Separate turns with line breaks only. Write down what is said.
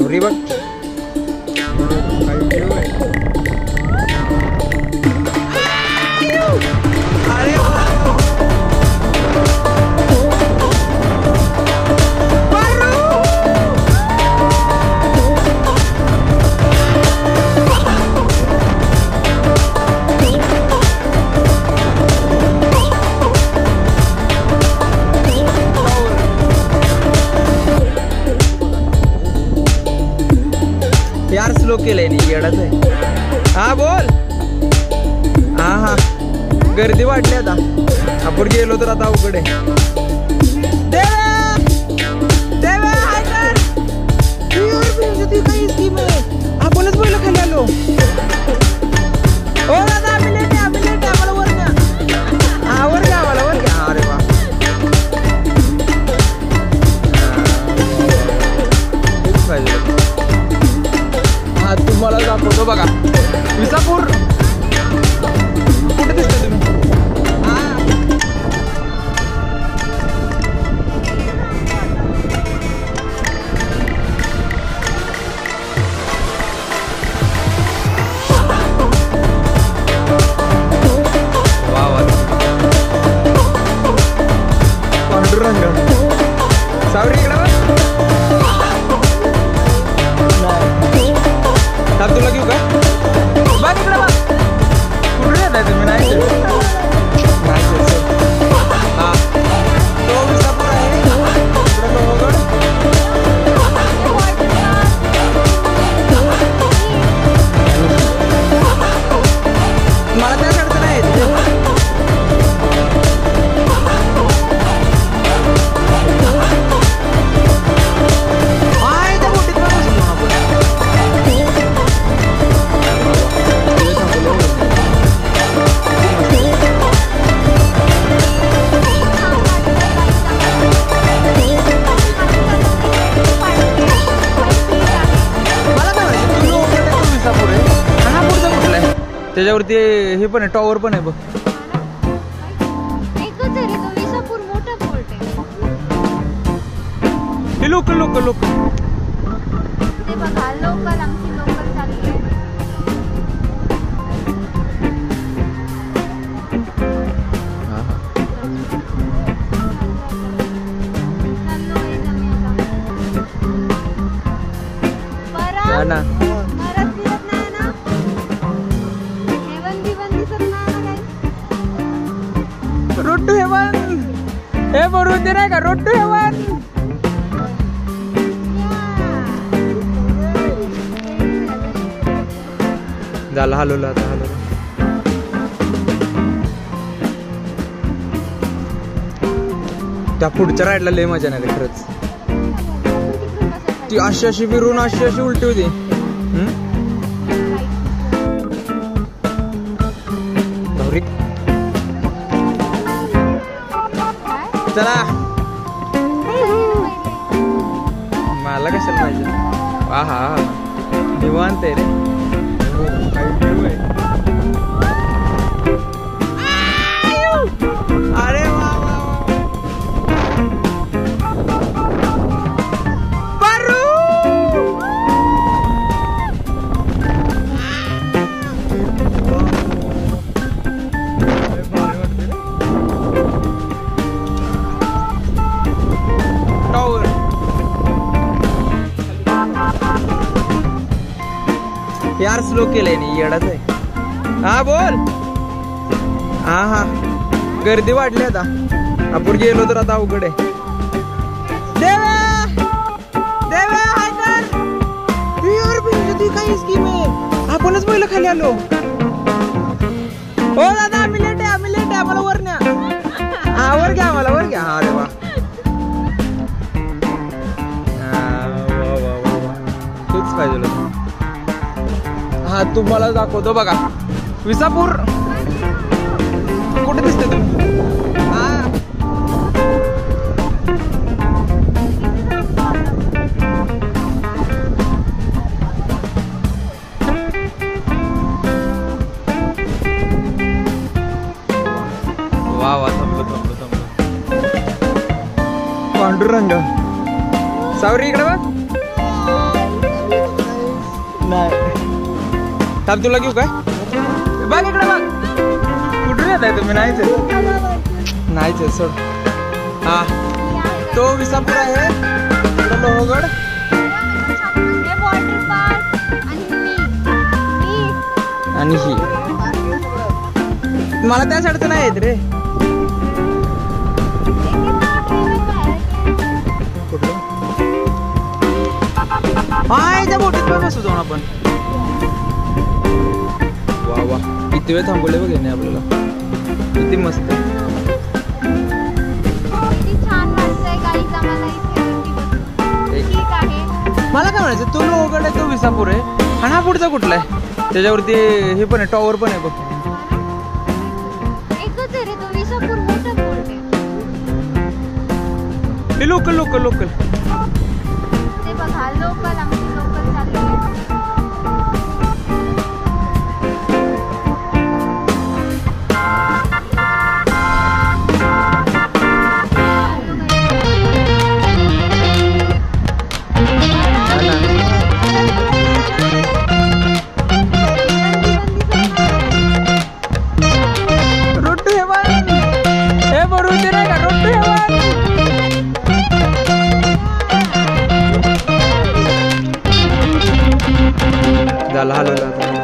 सावरी बघ यार स्लो केलंय नाही येडाच आहे. हा बोल. हा हा गर्दी वाढली आता. आपण गेलो तर आता अवघड आहे. आपणच पहिलं खाली आलो. हो दादा आम्ही लेट आहे आम्हाला वर घ्या. हा वर घ्या आम्हाला वर घ्या. अरे वा खूप पाहिजे. हा तुम्हाला दाखवतो बघा विसापूर कुठे दिसते तुम्ही. पांडुरंग सावरी इकडे बघ. तुला घेऊ का बघ इकडे बघ. कुठे येत आहे तुम्ही. नाही हा तो विसापूर आहे इकडे लोहगड. मला त्या कडचं नाही त्याच्यावरती हे पण आहे टॉवर पण आहे बघ. हे लोक लोक लोक ना रोड टू हेवन. हे बरोबर ते नाही का रोड टू हेवन. झालं हलवलं आता हलवलं. त्या पुढच्या राईडला लय मजा नाही खरंच. ती अशी अशी फिरून अशी अशी उलटी होती. चला मला कशाला पाहिजे. हा हा निवांत आहे रे. अरे वा यार स्लो केलंय नाही येडाच आहे. हा बोल. हा हा गर्दी वाढली आता. आपण गेलो तर आता अवघड आहे. काही स्कीम आहे. आपणच पहिलं खाली आलो. हो दादा आम्ही लेट आहे आम्हाला वर न्या. हा वर घ्या आम्हाला वर घ्या. अरे वा तेच पाहिजे. हा तुम्हाला दाखवतो बघा विसापूर कुठे दिसते तुम्ही. वा वा थांबलो. पांडुरंग सावरी इकडे बघ. थांब तुला घेऊ काय बघ इकडे बघ कुठून येत आहे तुम्ही नाहीच सोड हा तो विसापूर आहे इकडं लोहगड आणि ही मला त्या साईडचं नाही येत रे हा त्या बोटीत पण बसू जाऊन आपण वा वा किती वेळ थांबवले बघ याने आपल्याला किती मस्त मला काय म्हणायचं तो लोहगड आहे तो विसापूर आहे आणि हा पुढचा कुठला आहे त्याच्यावरती हे पण आहे टॉवर पण आहे बघ हे लोकल लोकल लोकल झाला हलवला